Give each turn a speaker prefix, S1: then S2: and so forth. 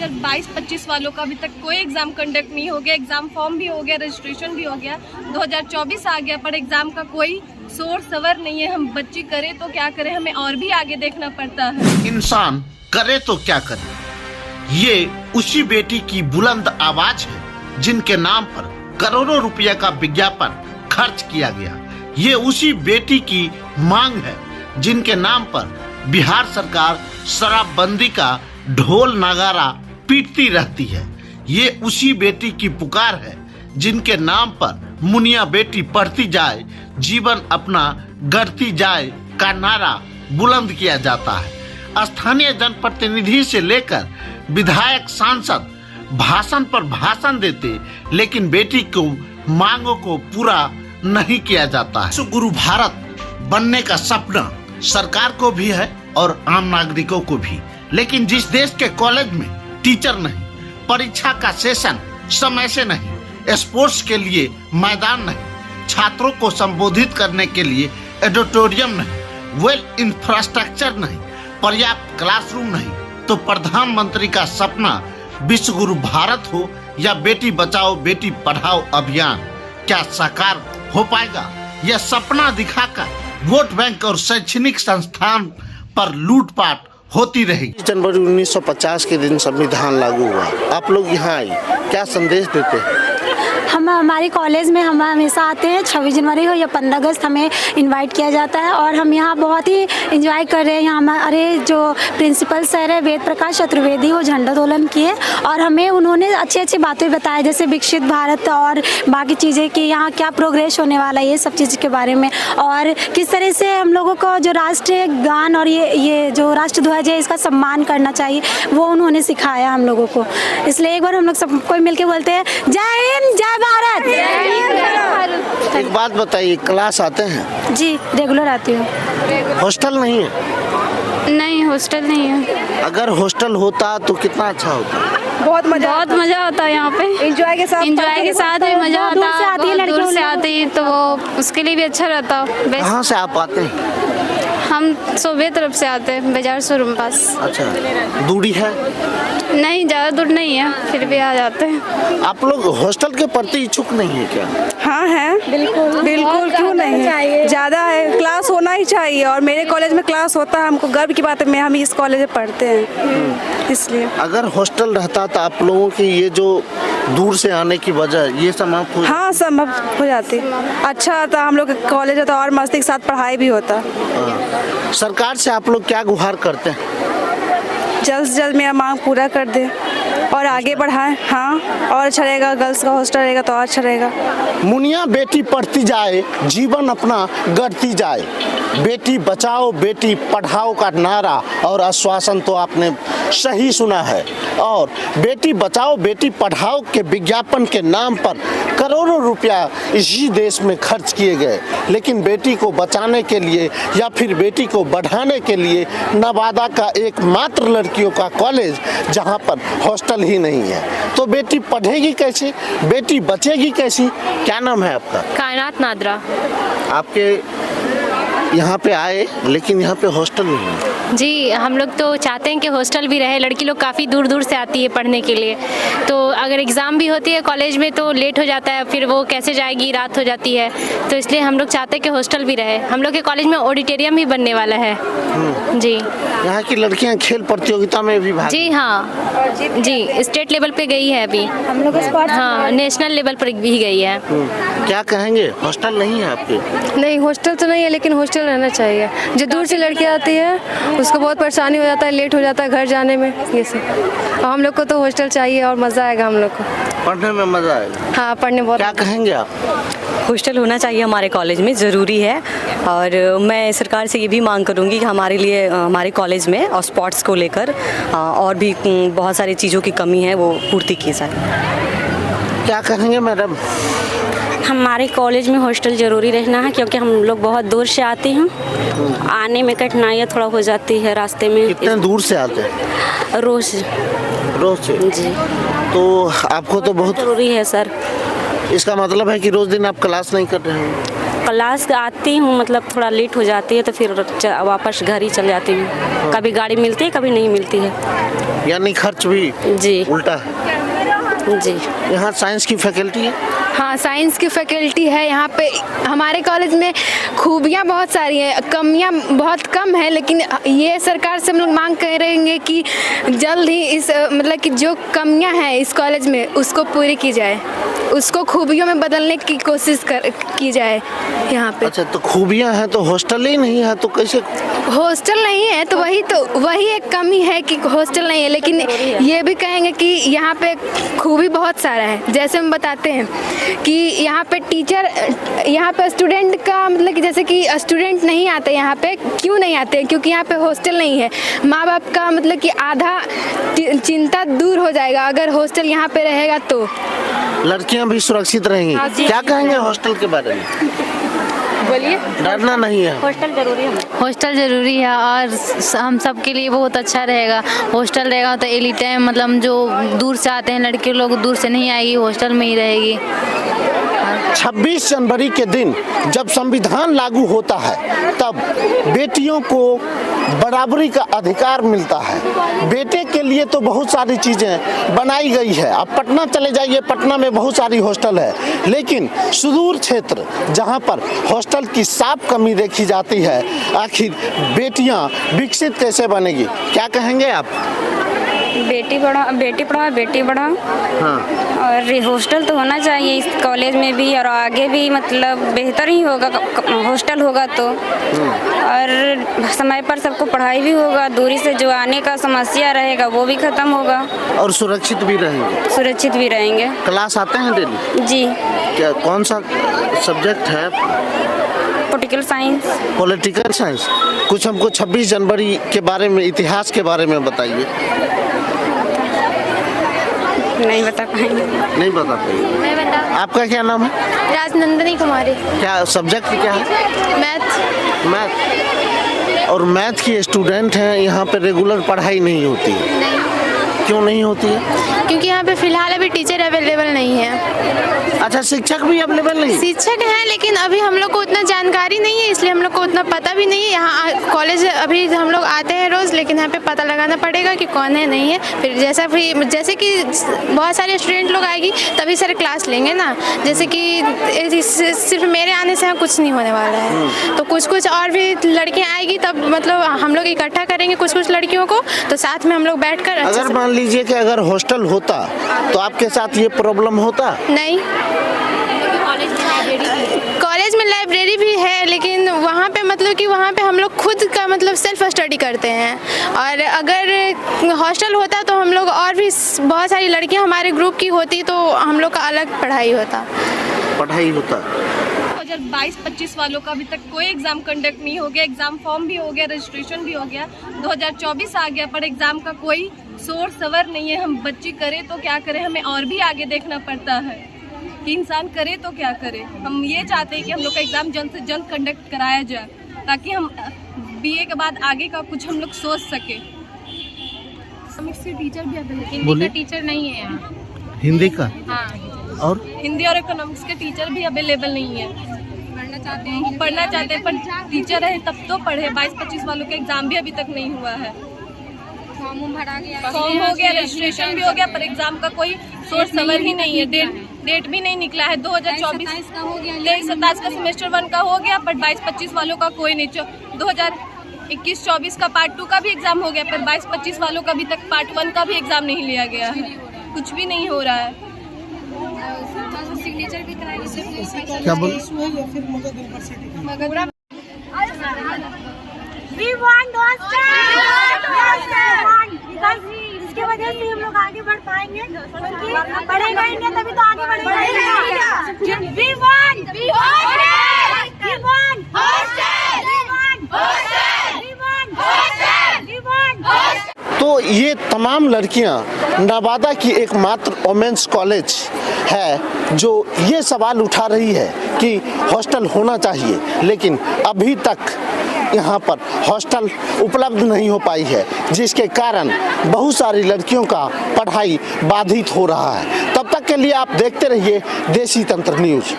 S1: 2022-25 वालों का अभी तक कोई एग्ज़ाम कंडक्ट नहीं हो गया। एग्ज़ाम फॉर्म भी हो गया, रजिस्ट्रेशन भी हो गया, 2024 आ गया, पर एग्ज़ाम का कोई शोर सवर नहीं है। हम बच्ची करें तो क्या करें, हमें और भी आगे देखना पड़ता है।
S2: इंसान करे तो क्या करे, ये उसी बेटी की बुलंद आवाज है जिनके नाम पर करोड़ों रुपए का विज्ञापन खर्च किया गया। ये उसी बेटी की मांग है जिनके नाम पर बिहार सरकार शराबबंदी का ढोल नगारा पीटती रहती है। ये उसी बेटी की पुकार है जिनके नाम पर मुनिया बेटी पढ़ती जाए, जीवन अपना गढ़ती जाए का नारा बुलंद किया जाता है। स्थानीय जनप्रतिनिधि से लेकर विधायक, सांसद भाषण पर भाषण देते, लेकिन बेटी को मांगों को पूरा नहीं किया जाता है। गुरु भारत बनने का सपना सरकार को भी है और आम नागरिकों को भी, लेकिन जिस देश के कॉलेज में टीचर नहीं, परीक्षा का सेशन समय से नहीं, स्पोर्ट्स के लिए मैदान नहीं, छात्रों को संबोधित करने के लिए ऑडिटोरियम नहीं, वेल इंफ्रास्ट्रक्चर नहीं, पर्याप्त क्लासरूम नहीं, तो प्रधानमंत्री का सपना विश्व गुरु भारत हो या बेटी बचाओ बेटी पढ़ाओ अभियान क्या साकार हो पाएगा? यह सपना दिखाकर वोट बैंक और शैक्षणिक संस्थान पर लूटपाट होती रहेगी। जनवरी 1950 के दिन संविधान लागू हुआ, आप लोग यहाँ आई, क्या संदेश देते हैं?
S3: हम हमारे कॉलेज में हम हमेशा आते हैं, 26 जनवरी हो या 15 अगस्त हमें इनवाइट किया जाता है और हम यहाँ बहुत ही एंजॉय कर रहे हैं। यहाँ हमारे जो प्रिंसिपल सर है वेद प्रकाश चतुर्वेदी, वो झंडोत्तोलन किए और हमें उन्होंने अच्छी अच्छी बातें बताई, जैसे विकसित भारत और बाकी चीज़ें कि यहाँ क्या प्रोग्रेस होने वाला है, ये सब चीज़ के बारे में, और किस तरह से हम लोगों को जो राष्ट्रीय गान और ये जो राष्ट्र ध्वज है इसका सम्मान करना चाहिए, वो उन्होंने सिखाया हम लोगों को। इसलिए एक बार हम लोग सब कोई मिलकर बोलते हैं जय हिंद जय भारत।
S2: एक बात बताइए, क्लास आते हैं?
S3: जी रेगुलर आती हूँ।
S2: हॉस्टल नहीं है?
S3: नहीं हॉस्टल नहीं है।
S2: अगर हॉस्टल होता तो कितना अच्छा होता?
S3: बहुत मजा आता है यहाँ पे, एंजॉय के साथ भी मजा आता है। आती है लड़कियों से आती तो वो उसके लिए भी अच्छा रहता।
S2: कहाँ से आप आते हैं?
S3: हम सोबे तरफ से आते हैं, बाजार शोरूम पास।
S2: अच्छा, दूरी है?
S3: नहीं ज़्यादा दूर नहीं है, फिर भी आ जाते हैं।
S2: आप लोग हॉस्टल के प्रति इच्छुक नहीं है क्या?
S4: हाँ है, बिल्कुल क्यों नहीं है, ज़्यादा है, क्लास होना ही चाहिए और मेरे कॉलेज में क्लास होता है। हमको गर्व की बात है, हम इस कॉलेज में पढ़ते हैं इसलिए।
S2: अगर हॉस्टल रहता तो आप लोगों की ये जो दूर से आने की वजह ये समाप्त हो?
S4: हाँ संभव हो जाती, अच्छा था, हम लोग कॉलेज होता और मस्ती के साथ पढ़ाई भी होता।
S2: सरकार से आप लोग क्या गुहार करते हैं?
S4: जल्द से जल्द मेरा मांग पूरा कर दे और आगे बढ़ाएं। हाँ और अच्छा रहेगा, गर्ल्स का हॉस्टल रहेगा तो और अच्छा रहेगा।
S2: मुनिया बेटी पढ़ती जाए, जीवन अपना गढ़ती जाए, बेटी बचाओ बेटी पढ़ाओ का नारा और आश्वासन तो आपने सही सुना है। और बेटी बचाओ बेटी पढ़ाओ के विज्ञापन के नाम पर करोड़ों रुपया इसी देश में खर्च किए गए, लेकिन बेटी को बचाने के लिए या फिर बेटी को बढ़ाने के लिए नवादा का एकमात्र लड़कियों का कॉलेज जहां पर हॉस्टल ही नहीं है, तो बेटी पढ़ेगी कैसे, बेटी बचेगी कैसी? क्या नाम है आपका?
S3: कायनात नादरा।
S2: आपके यहाँ पे आए लेकिन यहाँ पे हॉस्टल नहीं है?
S3: जी हम लोग तो चाहते हैं कि हॉस्टल भी रहे। लड़की लोग काफ़ी दूर दूर से आती है पढ़ने के लिए, तो अगर एग्ज़ाम भी होती है कॉलेज में तो लेट हो जाता है, फिर वो कैसे जाएगी, रात हो जाती है, तो इसलिए हम लोग चाहते हैं कि हॉस्टल भी रहे। हम लोग के कॉलेज में ऑडिटोरियम भी बनने वाला है। जी
S2: यहाँ की लड़कियाँ खेल प्रतियोगिता में भी भाग?
S3: जी हाँ जी, स्टेट लेवल पे गई है अभी हम लोग, हाँ नेशनल लेवल पर भी गई है।
S2: क्या कहेंगे, हॉस्टल नहीं है आपके?
S4: नहीं हॉस्टल तो नहीं है, लेकिन हॉस्टल रहना चाहिए। जो दूर से लड़की आती है उसको बहुत परेशानी हो जाता है, लेट हो जाता है घर जाने में, ये सब। हम लोग को तो हॉस्टल चाहिए और मज़ा आएगा हम लोग को,
S2: पढ़ने में मज़ा आएगा।
S4: हाँ पढ़ने बहुत।
S2: क्या कहेंगे आप?
S5: हॉस्टल होना चाहिए हमारे कॉलेज में, ज़रूरी है। और मैं सरकार से ये भी मांग करूँगी कि हमारे लिए हमारे कॉलेज में और स्पोर्ट्स को लेकर और भी बहुत सारी चीज़ों की कमी है, वो पूर्ति की जाए।
S2: क्या कहेंगे मैडम?
S3: हमारे कॉलेज में हॉस्टल ज़रूरी रहना है, क्योंकि हम लोग बहुत दूर से आते हैं, आने में कठिनाइयाँ थोड़ा हो जाती है रास्ते में।
S2: कितने दूर से आते हैं?
S3: रोज़ से
S2: जी। तो आपको तो बहुत
S3: ज़रूरी है सर।
S2: इसका मतलब है कि रोज़ दिन आप क्लास नहीं कर रहे हैं?
S6: क्लास आती हूँ, मतलब थोड़ा लेट हो जाती है तो फिर वापस घर ही चल जाती हूँ। कभी गाड़ी मिलती है, कभी नहीं मिलती है।
S2: यानी खर्च भी
S6: जी
S2: उल्टा है।
S6: जी।
S2: यहाँ साइंस की फैकल्टी है।
S4: हाँ, साइंस की फैकल्टी है यहाँ पे। हमारे कॉलेज में खूबियाँ बहुत सारी हैं, कमियाँ बहुत कम है, लेकिन ये सरकार से हम लोग मांग कर रहेंगे कि जल्द ही इस मतलब कि जो कमियाँ हैं इस कॉलेज में उसको पूरी की जाए, उसको खूबियों में बदलने की कोशिश की जाए यहाँ पे।
S2: अच्छा, तो खूबियाँ हैं तो हॉस्टल ही नहीं है तो कैसे?
S4: हॉस्टल नहीं है तो वही एक कमी है कि हॉस्टल नहीं है, लेकिन ये भी कहेंगे कि यहाँ पे खूबी बहुत सारा है। जैसे हम बताते हैं कि यहाँ पे स्टूडेंट का मतलब कि जैसे कि स्टूडेंट नहीं आते यहाँ पे, क्यों नहीं आते? क्योंकि यहाँ पे हॉस्टल नहीं है। माँ बाप का मतलब कि आधा चिंता दूर हो जाएगा अगर हॉस्टल यहाँ पे रहेगा तो।
S2: लड़कियां भी सुरक्षित रहेंगी। क्या कहेंगे हॉस्टल के बारे में?
S4: बोलिए।
S2: डरना नहीं है।
S6: हॉस्टल जरूरी है।
S7: हॉस्टल ज़रूरी है और हम सब के लिए बहुत अच्छा रहेगा। हॉस्टल रहेगा तो एनी टाइम मतलब जो दूर से आते हैं लड़के लोग, दूर से नहीं आएगी, हॉस्टल में ही रहेगी।
S2: 26 जनवरी के दिन जब संविधान लागू होता है तब बेटियों को बराबरी का अधिकार मिलता है। बेटे के लिए तो बहुत सारी चीज़ें बनाई गई है। आप पटना चले जाइए, पटना में बहुत सारी हॉस्टल है, लेकिन सुदूर क्षेत्र जहां पर हॉस्टल की साफ कमी देखी जाती है, आखिर बेटियां विकसित कैसे बनेगी? क्या कहेंगे आप?
S8: बेटी पढ़ाओ बेटी बढ़ाओ।
S2: हाँ।
S8: और हॉस्टल तो होना चाहिए इस कॉलेज में भी, और आगे भी मतलब बेहतर ही होगा हॉस्टल होगा तो। और समय पर सबको पढ़ाई भी होगा, दूरी से जो आने का समस्या रहेगा वो भी खत्म होगा।
S2: और सुरक्षित भी रहेंगे।
S8: सुरक्षित भी रहेंगे।
S2: क्लास आते हैं डेली?
S8: जी।
S2: क्या कौन सा सब्जेक्ट है?
S8: Political science.
S2: Political science. कुछ हमको 26 जनवरी के बारे में, इतिहास के बारे में बताइए।
S8: नहीं बता पाएंगे।
S2: नहीं बता पाएंगे।
S7: मैं बता।
S2: आपका क्या नाम है?
S7: राजनंदनी कुमारी।
S2: क्या सब्जेक्ट क्या है?
S7: मैथ।
S2: मैथ। और मैथ की स्टूडेंट हैं, यहाँ पे रेगुलर पढ़ाई नहीं होती है।
S7: नहीं।
S2: क्यों नहीं होती है?
S7: क्योंकि यहाँ पे फिलहाल अभी टीचर अवेलेबल नहीं है।
S2: अच्छा, शिक्षक भी अवेलेबल नहीं?
S7: शिक्षक हैं लेकिन अभी हम लोग को उतना जानकारी नहीं है, इसलिए हम लोग को उतना पता भी नहीं है। यहाँ कॉलेज अभी हम लोग आते हैं रोज़, लेकिन यहाँ पे पता लगाना पड़ेगा कि कौन है नहीं है। फिर जैसे कि बहुत सारे स्टूडेंट लोग आएगी तभी सारे क्लास लेंगे ना। जैसे कि सिर्फ मेरे आने से यहाँ कुछ नहीं होने वाला है, तो कुछ और भी लड़कियाँ आएगी तब मतलब हम लोग इकट्ठा करेंगे कुछ लड़कियों को, तो साथ में हम लोग बैठ कर।
S2: अगर मान लीजिए कि अगर हॉस्टल होता तो आपके साथ ये प्रॉब्लम होता?
S7: नहीं। कॉलेज में लाइब्रेरी भी है, लेकिन वहाँ पे मतलब कि वहाँ पे हम लोग खुद का मतलब सेल्फ स्टडी करते हैं। और अगर हॉस्टल होता तो हम लोग और भी बहुत सारी लड़कियाँ हमारे ग्रुप की होती तो हम लोग का अलग पढ़ाई होता।
S1: 2022-25 वालों का अभी तक कोई एग्ज़ाम कंडक्ट नहीं हो गया। एग्ज़ाम फॉर्म भी हो गया, रजिस्ट्रेशन भी हो गया, 2024 आ गया, पर एग्ज़ाम का कोई शोर सवर नहीं है। हम बच्ची करें तो क्या करें, हमें और भी आगे देखना पड़ता है कि इंसान करे तो क्या करे। हम ये चाहते हैं कि हम लोग का एग्ज़ाम जल्द से जल्द कंडक्ट कराया जाए, ताकि हम BA के बाद आगे का कुछ हम लोग सोच सके। इकोनॉमिक्स के टीचर भी हिंदी का टीचर नहीं है यहाँ।
S2: हिंदी का?
S1: हाँ।
S2: और
S1: हिंदी और इकोनॉमिक्स के टीचर भी अवेलेबल नहीं है। पढ़ना चाहते हैं पर टीचर है तब तो पढ़े। 22-25 वालों का एग्ज़ाम भी अभी तक नहीं हुआ है। फॉर्म हो गया, रजिस्ट्रेशन भी हो गया, पर एग्ज़ाम का कोई सोर्स सवर ही नहीं है। डेट भी नहीं निकला है। 2024 का हो गया, 27 का सेमेस्टर 1 का हो गया, पर 22-25 वालों का कोई नहीं। 2021-24 का पार्ट 2 का भी एग्ज़ाम हो गया, पर 22-25 वालों का अभी तक पार्ट 1 का भी एग्ज़ाम नहीं लिया गया है। कुछ भी नहीं हो रहा है। सिग्नेचर भी कराएंगे।
S2: क्या बोल?
S3: इसके वजह से हम लोग आगे बढ़ पाएंगे, पढ़ेगा इंडिया तभी तो आगे बढ़ेगा।
S2: तो ये तमाम लड़कियां नवादा की एकमात्र वोमेंस कॉलेज है जो ये सवाल उठा रही है कि हॉस्टल होना चाहिए, लेकिन अभी तक यहाँ पर हॉस्टल उपलब्ध नहीं हो पाई है, जिसके कारण बहुत सारी लड़कियों का पढ़ाई बाधित हो रहा है। तब तक के लिए आप देखते रहिए देसी तंत्र न्यूज़।